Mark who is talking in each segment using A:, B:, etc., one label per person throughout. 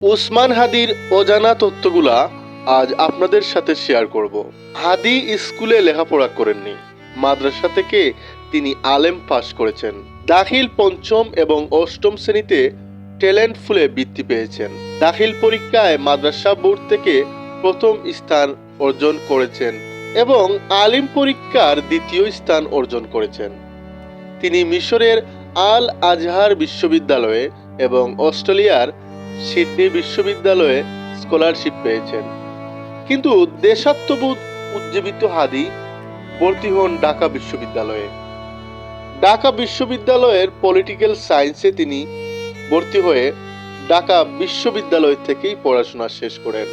A: উসমান হাদির অজানা তথ্যগুলা আজ আপনাদের সাথে শেয়ার করব। হাদি স্কুলে লেখাপড়া করেননি, মাদ্রাসা থেকে তিনি আলেম পাশ করেছেন। দাখিল পঞ্চম এবং অষ্টম শ্রেণীতে ট্যালেন্ট ফুলে বৃত্তি পেয়েছেন। দাখিল পরীক্ষায় মাদ্রাসা বোর্ড থেকে প্রথম স্থান অর্জন করেছেন এবং আলিম পরীক্ষার দ্বিতীয় স্থান অর্জন করেছেন। তিনি মিশরের আল আজহার বিশ্ববিদ্যালয়ে এবং অস্ট্রেলিয়ার সিডনি বিশ্ববিদ্যালয়ে স্কলারশিপ পেয়েছেন। কিন্তু দেশাত্মবোধ উজ্জীবিত হাদি ভর্তি হন ঢাকা বিশ্ববিদ্যালয়ে। ঢাকা বিশ্ববিদ্যালয়ের পলিটিক্যাল সায়েন্সে তিনি ভর্তি হয়ে ঢাকা বিশ্ববিদ্যালয় থেকেই পড়াশোনা শেষ করেন।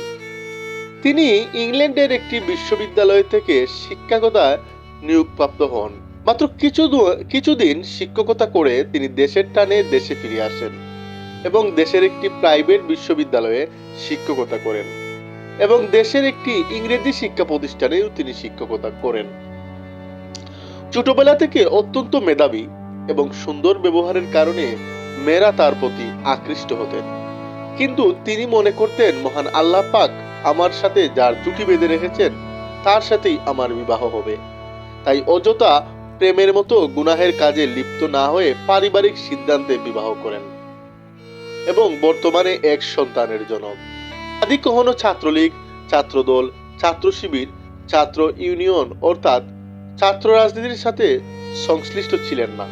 A: তিনি ইংল্যান্ডের একটি বিশ্ববিদ্যালয় থেকে শিক্ষকতায় নিয়োগপ্রাপ্ত হন। মাত্র কিছুদিন শিক্ষকতা করে তিনি দেশের টানে দেশে ফিরে আসেন এবং দেশের একটি প্রাইভেট বিশ্ববিদ্যালয়ে শিক্ষকতা করেন এবং দেশের একটি ইংরেজি শিক্ষা প্রতিষ্ঠানেও তিনি শিক্ষকতা করেন। ছোটবেলা থেকে অত্যন্ত মেধাবী এবং সুন্দর ব্যবহারের কারণে মেয়েরা তার প্রতি আকৃষ্ট হতেন। কিন্তু তিনি মনে করতেন, মহান আল্লাহ পাক আমার সাথে যার জুটি বেঁধে রেখেছেন তার সাথেই আমার বিবাহ হবে। তাই অযথা প্রেমের মতো গুনাহের কাজে লিপ্ত না হয়ে পারিবারিক সিদ্ধান্তে বিবাহ করেন এবং বর্তমানে এক সন্তানের জনক। হাদি কখনো ছাত্রলীগ, ছাত্রদল, ছাত্র শিবির, ছাত্র ইউনিয়ন অর্থাৎ ছাত্র রাজনীতির সাথে সংশ্লিষ্ট ছিলেন না,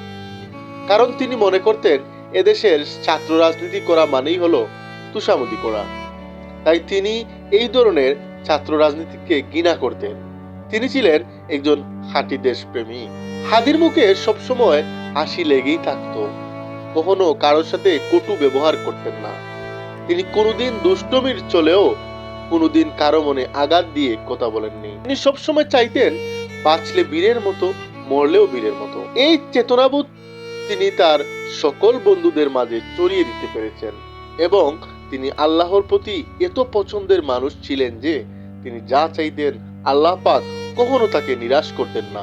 A: কারণ তিনি মনে করতেন এদেশের ছাত্র রাজনীতি করা মানেই হলো তুষামোদী করা। তাই তিনি এই ধরনের ছাত্র রাজনীতিকে ঘৃণা করতেন। তিনি ছিলেন একজন খাঁটি দেশপ্রেমী। হাদির মুখে সবসময় হাসি লেগেই থাকতো, কখনো কারোর সাথে কটু ব্যবহার করতেন না। তিনি কোনোদিন দুষ্টমির চলেও কোনোদিন কারো মনে আঘাত দিয়ে কথা বলেননি। তিনি সবসময় চাইতেন বাঁচলে বীরের মতো, মরলেও বীরের মতো। এই চেতনাবোধ তিনি তার সকল বন্ধুদের মাঝে ছড়িয়ে দিতে পেরেছেন এবং তিনি আল্লাহর প্রতি এত পছন্দের মানুষ ছিলেন যে তিনি যা চাইতেন আল্লাহ পাক কখনো তাকে নিরাশ করতেন না।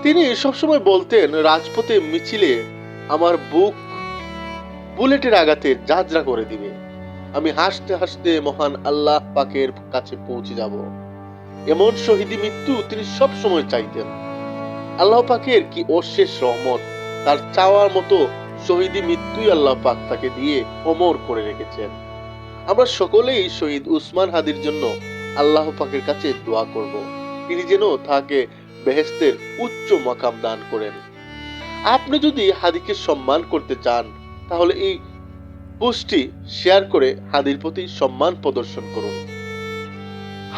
A: তিনি সবসময় বলতেন, রাজপথে মিছিলে আমার বুক বুলেটের আঘাতে ঝাঁঝরা করে দিবে, আমি হাসতে হাসতে মহান আল্লাহ পাকের কাছে পৌঁছে যাব। এমন শহীদি মৃত্যু তিনি সব সময় চাইতেন। আল্লাহ পাকের কি অশেষ রহমত, তার চাওয়ার মতো শহীদি মৃত্যুই আল্লাহ পাক তাকে দিয়ে অমর করে রেখেছেন। আমরা সকলেই শহীদ উসমান হাদির জন্য আল্লাহ পাকের কাছে দোয়া করব, তিনি যেন তাকে বেহেশতের উচ্চ মাকাম দান করেন। আপনি যদি হাদিকে সম্মান করতে চান তাহলে এই পোস্টটি শেয়ার করে হাদির প্রতি সম্মান প্রদর্শন করুন।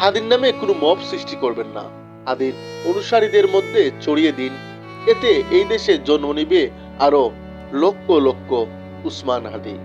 A: হাদির নামে কোনো মব সৃষ্টি করবেন না, হাদির অনুসারীদের মধ্যে ছড়িয়ে দিন। এতে এই দেশে জন্ম নিবে আরো লক্ষ লক্ষ উসমান হাদি।